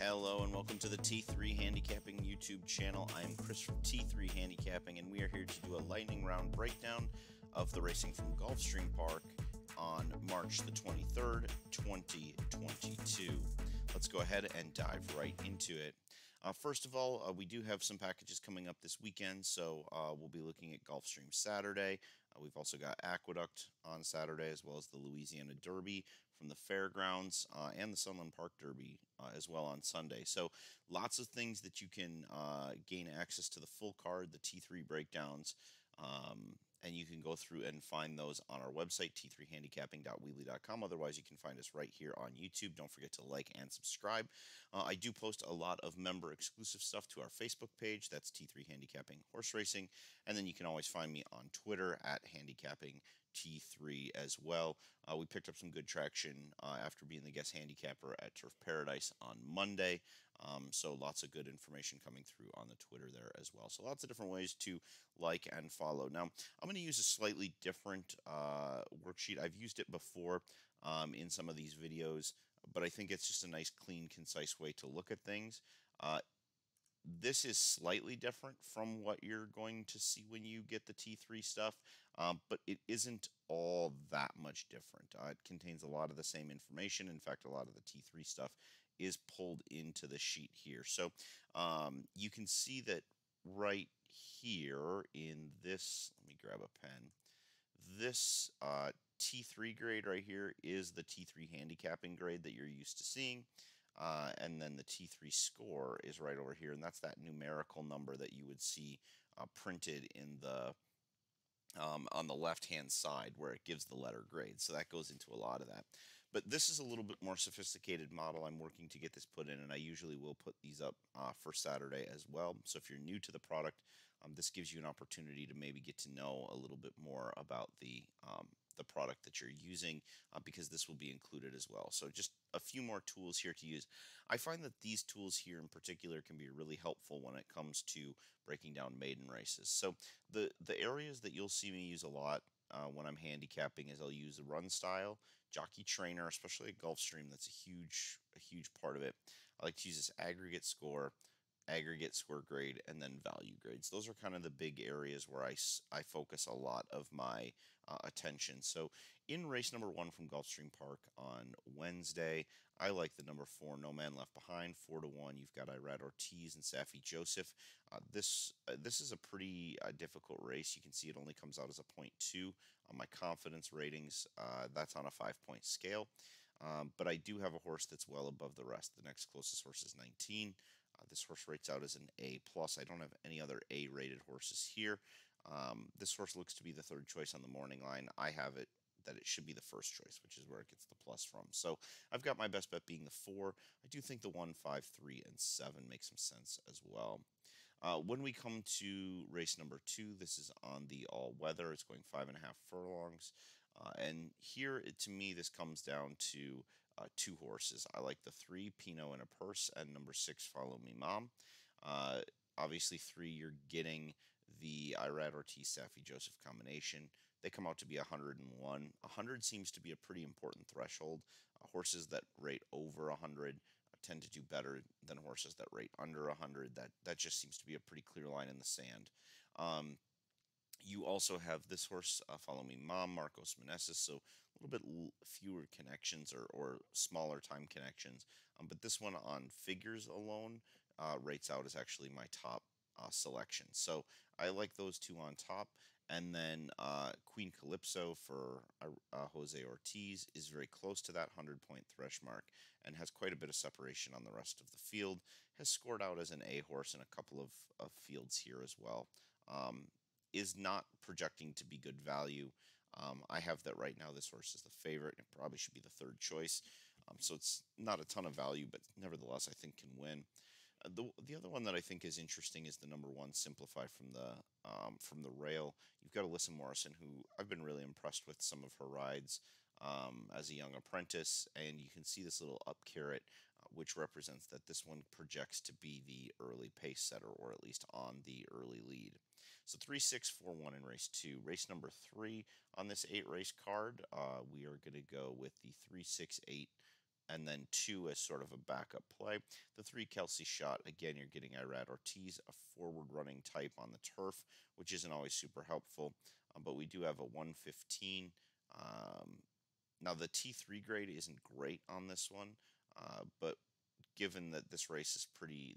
Hello and welcome to the T3 Handicapping YouTube channel. I am Chris from T3 Handicapping, and we are here to do a lightning round breakdown of the racing from Gulfstream Park on March the 23rd, 2022. Let's go ahead and dive right into it. First of all, we do have some packages coming up this weekend, so we'll be looking at Gulfstream Saturday. We've also got Aqueduct on Saturday, as well as the Louisiana Derby from the fairgrounds and the Sunland Park Derby as well on Sunday. So lots of things that you can gain access to the full card, the T3 breakdowns, and you can go through and find those on our website, t3handicapping.weebly.com. Otherwise, you can find us right here on YouTube. Don't forget to like and subscribe. I do post a lot of member-exclusive stuff to our Facebook page. That's T3 Handicapping Horse Racing. And then you can always find me on Twitter at Handicapping T3 as well. We picked up some good traction after being the guest handicapper at Turf Paradise on Monday. So lots of good information coming through on the Twitter there as well. So lots of different ways to like and follow. Now, I'm going to use a slightly different worksheet. I've used it before in some of these videos, but I think it's just a nice, clean, concise way to look at things. This is slightly different from what you're going to see when you get the T3 stuff, but it isn't all that much different. It contains a lot of the same information. In fact, a lot of the T3 stuff is pulled into the sheet here. So you can see that right here in this, let me grab a pen, this T3 grade right here is the T3 handicapping grade that you're used to seeing. And then the T3 score is right over here, and that's that numerical number that you would see printed in the on the left-hand side where it gives the letter grade. So that goes into a lot of that. But this is a little bit more sophisticated model. I'm working to get this put in, and I usually will put these up for Saturday as well. So if you're new to the product, this gives you an opportunity to maybe get to know a little bit more about the product that you're using, because this will be included as well. So just a few more tools here to use. I find that these tools here in particular can be really helpful when it comes to breaking down maiden races. So the areas that you'll see me use a lot when I'm handicapping is I'll use the run style, jockey trainer, especially at Gulfstream. That's a huge part of it. I like to use this aggregate score grade, and then value grades. Those are kind of the big areas where I focus a lot of my attention. So in race number 1 from Gulfstream Park on Wednesday, I like the number 4, No Man Left Behind, 4-1. You've got Irad Ortiz and Safi Joseph. This is a pretty difficult race. You can see it only comes out as a 0.2 on my confidence ratings. That's on a 5-point scale. But I do have a horse that's well above the rest. The next closest horse is 19. This horse rates out as an A+. I don't have any other A-rated horses here. This horse looks to be the third choice on the morning line. I have it that it should be the first choice, which is where it gets the plus from. So I've got my best bet being the 4. I do think the 1, 5, 3, and 7 make some sense as well. When we come to race number 2, this is on the all-weather. It's going 5.5 furlongs. And here, to me, this comes down to 2 horses. I like the 3, Pinot in a Purse, and number 6, Follow Me Mom. Obviously, 3, you're getting the Irad Ortiz Safi Joseph combination. They come out to be 101. 100 seems to be a pretty important threshold. Horses that rate over 100 tend to do better than horses that rate under 100. That just seems to be a pretty clear line in the sand. You also have this horse, Follow Me Mom, Marcos Meneses, so a little bit fewer connections or smaller time connections. But this one on figures alone rates out as actually my top selection. So I like those 2 on top. And then Queen Calypso for Jose Ortiz is very close to that 100-point thresh mark and has quite a bit of separation on the rest of the field. Has scored out as an A horse in a couple of fields here as well. Is not projecting to be good value. I have that right now. This horse is the favorite. It probably should be the third choice. So it's not a ton of value, but nevertheless, I think can win. The other one that I think is interesting is the number 1, Simplify from the rail. You've got Alyssa Morrison, who I've been really impressed with some of her rides as a young apprentice, and you can see this little up carrot, which represents that this one projects to be the early pace setter, or at least on the early lead. So 3, 6, 4, 1 in race 2. Race number 3 on this 8 race card, we are going to go with the 3, 6, 8 and then 2 as sort of a backup play. The 3 Kelsey Shot, again, you're getting Irad Ortiz, a forward running type on the turf, which isn't always super helpful, but we do have a 115. Now, the T3 grade isn't great on this one, but given that this race is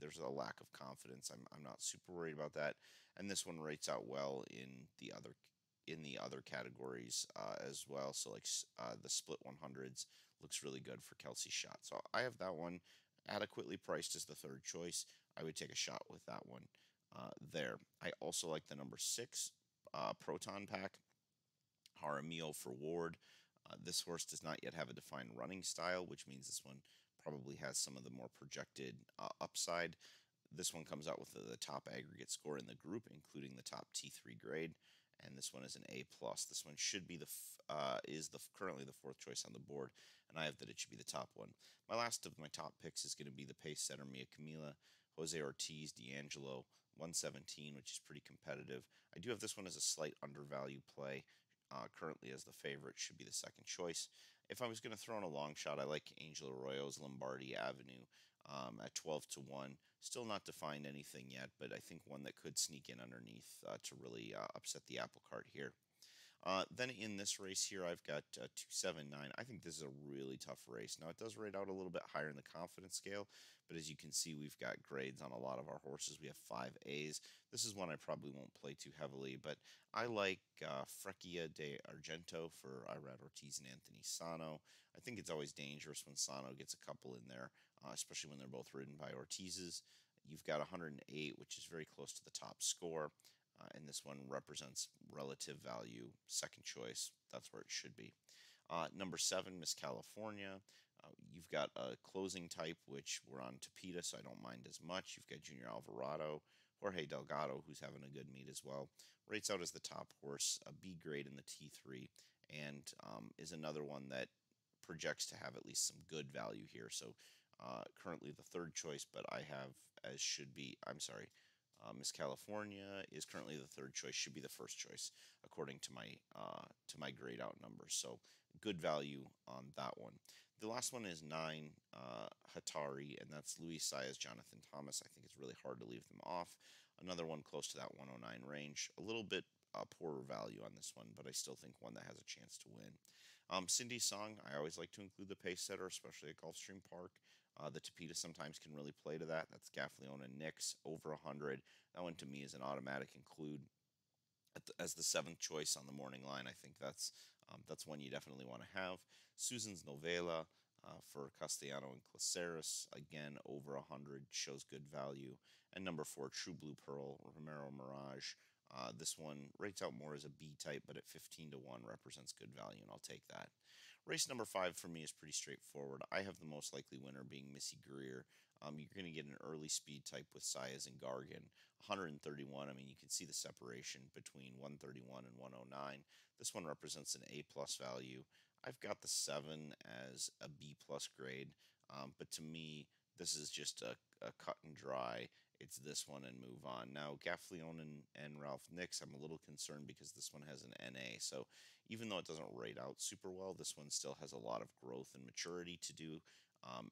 there's a lack of confidence. I'm not super worried about that, and this one rates out well in the other categories as well. So like the split 100s looks really good for Kelsey Shot. So I have that one adequately priced as the third choice. I would take a shot with that one there. I also like the number 6 Proton Pack, Jaramillo for Ward. This horse does not yet have a defined running style, which means this one probably has some of the more projected upside. This one comes out with the top aggregate score in the group, including the top T3 grade, and this one is an A plus. This one should be currently the fourth choice on the board, and I have that it should be the top one. My last of my top picks is going to be the pace setter Mia Camila, Jose Ortiz, D'Angelo, 117, which is pretty competitive. I do have this one as a slight undervalue play. Currently as the favorite, should be the second choice. If I was going to throw in a long shot, I like Angel Arroyo's Lombardi Avenue at 12 to 1. Still not defined anything yet, but I think one that could sneak in underneath to really upset the apple cart here. Then in this race here, I've got 279. I think this is a really tough race. Now, it does rate out a little bit higher in the confidence scale, but as you can see, we've got grades on a lot of our horses. We have 5 A's. This is one I probably won't play too heavily, but I like Freccia de Argento for Irad Ortiz and Anthony Sano. I think it's always dangerous when Sano gets a couple in there, especially when they're both ridden by Ortiz's. You've got 108, which is very close to the top score. And this one represents relative value, second choice. That's where it should be. Number 7, Miss California. You've got a closing type, which we're on Tapeta, so I don't mind as much. You've got Junior Alvarado, Jorge Delgado, who's having a good meet as well. Rates out as the top horse, a B grade in the T3, and is another one that projects to have at least some good value here. So currently the third choice, but I have as should be, I'm sorry, Miss California is currently the third choice, should be the first choice according to my grade out numbers. So good value on that one. The last one is 9 Hatari, and that's Luis Saez, Jonathan Thomas. I think it's really hard to leave them off. Another one close to that 109 range. A little bit poorer value on this one, but I still think one that has a chance to win. Cindy Song, I always like to include the pace setter, especially at Gulfstream Park. The Tapeta sometimes can really play to that. That's Gaffleone and Nix, over 100. That one to me is an automatic include as the 7th choice on the morning line. I think that's one you definitely want to have. Susan's Novella for Castellano and Caceres, again, over 100, shows good value. And number 4, True Blue Pearl, Romero Mirage. This one rates out more as a B type, but at 15 to 1 represents good value, and I'll take that. Race number 5 for me is pretty straightforward. I have the most likely winner being Missy Greer. You're going to get an early speed type with Saez and Gargan. 131, I mean, you can see the separation between 131 and 109. This one represents an A-plus value. I've got the 7 as a B-plus grade, but to me, this is just a cut and dry. It's this one and move on. Now, Gaffleone and Ralph Nix, I'm a little concerned because this one has an NA. So even though it doesn't rate out super well, this one still has a lot of growth and maturity to do.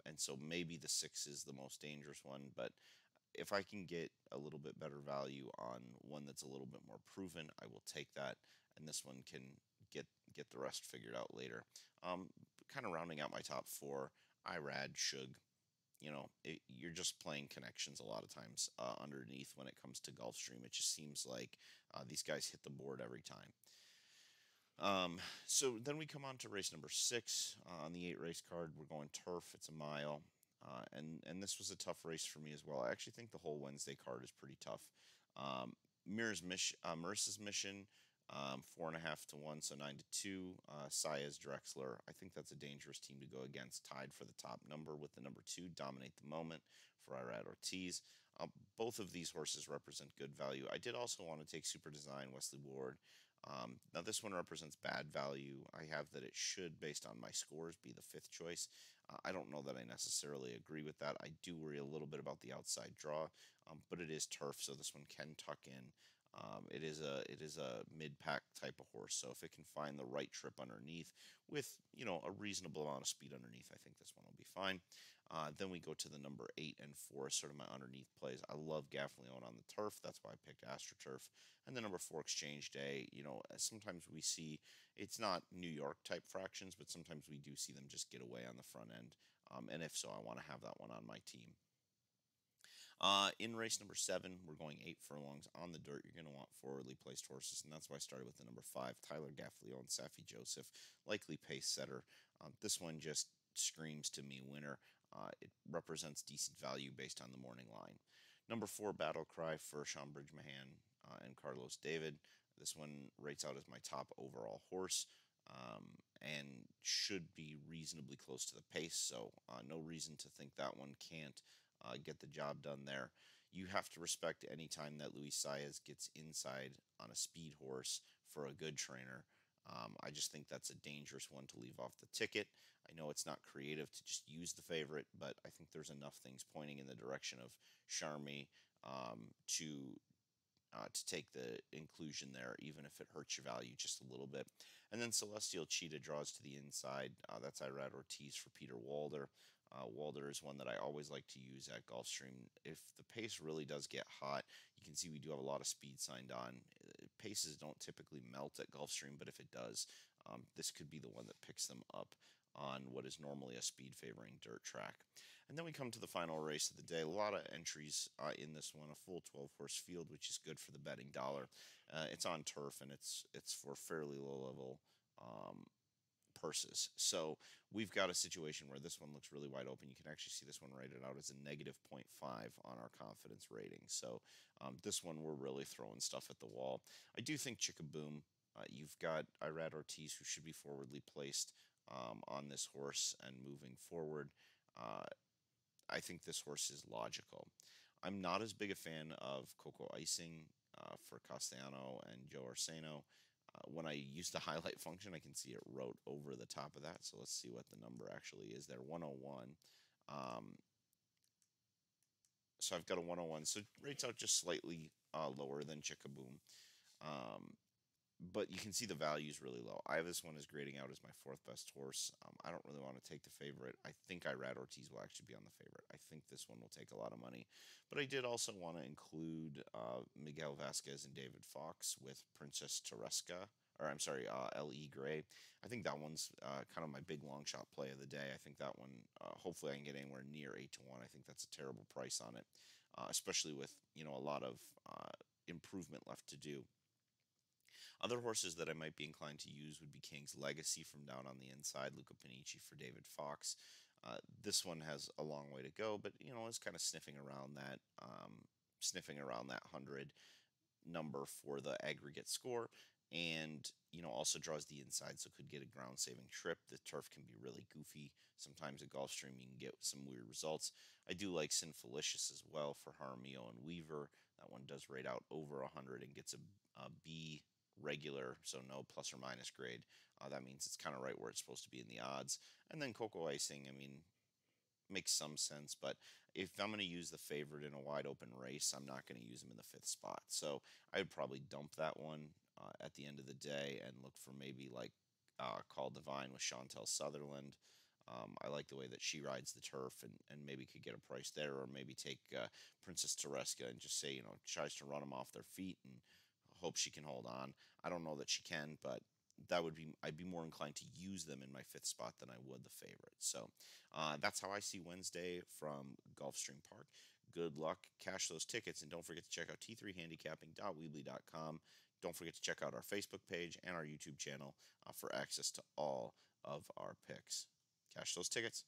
And so maybe the 6 is the most dangerous one. But if I can get a little bit better value on one that's a little bit more proven, I will take that. And this one can get the rest figured out later. Kind of rounding out my top 4, Irad, Shug. You're just playing connections a lot of times underneath when it comes to Gulfstream. It just seems like these guys hit the board every time. So then we come on to race number 6 on the 8 race card. We're going turf. It's a mile. And this was a tough race for me as well. I actually think the whole Wednesday card is pretty tough. Marissa's Mission, 4.5 to 1, so 9 to 2. Saez Drexler, I think that's a dangerous team to go against. Tied for the top number with the number 2, Dominate the Moment for Irad Ortiz. Both of these horses represent good value. I did also want to take Super Design, Wesley Ward. Now this one represents bad value. I have that it should, based on my scores, be the 5th choice. I don't know that I necessarily agree with that. I do worry a little bit about the outside draw, but it is turf, so this one can tuck in. It is a mid-pack type of horse, so if it can find the right trip underneath with a reasonable amount of speed underneath, I think this one will be fine. Then we go to the number 8 and 4, sort of my underneath plays. I love Gaffleone on the turf. That's why I picked AstroTurf. And the number 4, Exchange Day. Sometimes we see, it's not New York type fractions, but sometimes we do see them just get away on the front end. And if so, I want to have that one on my team. In race number 7, we're going 8 furlongs on the dirt. You're going to want forwardly placed horses, and that's why I started with the number 5, Tyler Gaffleone, Safi Joseph, likely pace setter. This one just screams to me winner. It represents decent value based on the morning line. Number 4, Battle Cry for Shawbridge Mahan and Carlos David. This one rates out as my top overall horse and should be reasonably close to the pace, so no reason to think that one can't get the job done there. You have to respect any time that Luis Saez gets inside on a speed horse for a good trainer. I just think that's a dangerous one to leave off the ticket. I know it's not creative to just use the favorite, but I think there's enough things pointing in the direction of Charmy to take the inclusion there, even if it hurts your value just a little bit. And then Celestial Cheetah draws to the inside. That's Irad Ortiz for Peter Walder. Walder is one that I always like to use at Gulfstream. If the pace really does get hot, you can see we do have a lot of speed signed on. Paces don't typically melt at Gulfstream, but if it does, this could be the one that picks them up on what is normally a speed favoring dirt track. And then we come to the final race of the day. A lot of entries in this one, a full 12-horse field, which is good for the betting dollar. It's on turf, and it's for fairly low-level purses. So we've got a situation where this one looks really wide open. You can actually see this one rated out as a negative 0.5 on our confidence rating. So this one, we're really throwing stuff at the wall. I do think Chickaboom, you've got Irad Ortiz, who should be forwardly placed on this horse and moving forward. I think this horse is logical. I'm not as big a fan of Coco Icing for Castellano and Joe Arseno. When I use the highlight function, I can see it wrote over the top of that. So let's see what the number actually is there, 101. So I've got a 101. So it rates out just slightly lower than Chickaboom. But you can see the value is really low. I have this one as grading out as my 4th best horse. I don't really want to take the favorite. I think Irad Ortiz will actually be on the favorite. I think this one will take a lot of money. But I did also want to include Miguel Vasquez and David Fox with Princess Teresca. Or I'm sorry, L.E. Gray. I think that one's kind of my big long shot play of the day. I think that one, hopefully I can get anywhere near 8-1. I think that's a terrible price on it, especially with a lot of improvement left to do. Other horses that I might be inclined to use would be King's Legacy from down on the inside, Luca Panici for David Fox. This one has a long way to go, but is kind of sniffing around that 100 number for the aggregate score, and also draws the inside, so could get a ground saving trip. The turf can be really goofy. Sometimes at Gulfstream you can get some weird results. I do like Sinfalicious as well for Jaramillo and Weaver. That one does rate out over 100 and gets a B regular, so no plus or minus grade. That means it's kind of right where it's supposed to be in the odds. And then Coco Icing, makes some sense, but if I'm going to use the favorite in a wide open race, I'm not going to use him in the 5th spot. So I would probably dump that one at the end of the day and look for maybe like Call Divine with Chantel Sutherland. I like the way that she rides the turf, and maybe could get a price there, or maybe take Princess Teresca and just say, tries to run them off their feet and hope she can hold on. I don't know that she can, but I'd be more inclined to use them in my 5th spot than I would the favorite. So that's how I see Wednesday from Gulfstream Park. Good luck, cash those tickets, and don't forget to check out t3handicapping.weebly.com. Don't forget to check out our Facebook page and our YouTube channel for access to all of our picks. Cash those tickets.